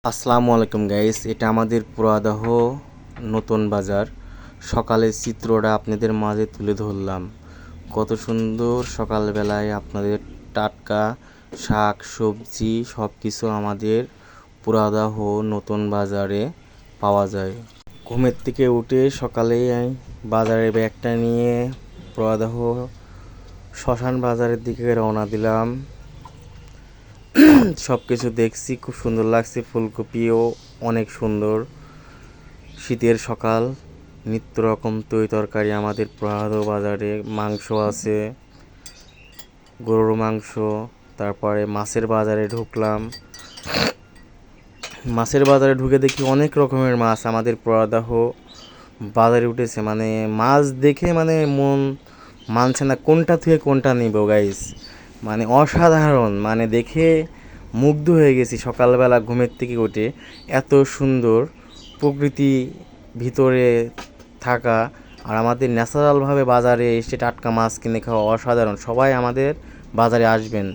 আসসালামু আলাইকুম গাইস, এটা আমাদের পুরাদহ নতুন বাজার। সকালের চিত্রটা আপনাদের মাঝে তুলে ধরলাম। কত সুন্দর সকালবেলায় আপনাদের টাটকা শাক সবজি সব কিছু আমাদের পুরাদহ নতুন বাজারে পাওয়া যায়। ঘুমের থেকে উঠে সকালেই বাজারে ব্যাগটা নিয়ে পুরাদহ শ্মশান বাজারের দিকে রওনা দিলাম। সব কিছু দেখছি, খুব সুন্দর লাগছে। ফুলকপিও অনেক সুন্দর। শীতের সকাল, নিত্য রকম তরকারি আমাদের প্রহাদ বাজারে। মাংস আছে, গরুর মাংস। তারপরে মাছের বাজারে ঢুকলাম। মাছের বাজারে ঢুকে দেখি অনেক রকমের মাছ আমাদের প্রদাহ বাজারে উঠেছে। মানে মাছ দেখে মন মানছে না কোনটা থেকে কোনটা নিব গাইস। মানে অসাধারণ, মানে দেখে মুগ্ধ হয়ে গেছি সকালবেলা ঘুমের থেকে উঠে। এত সুন্দর প্রকৃতি ভিতরে থাকা আর আমাদের ন্যাচারালভাবে বাজারে এসে টাটকা মাছ কিনে খাওয়া অসাধারণ। সবাই আমাদের বাজারে আসবেন।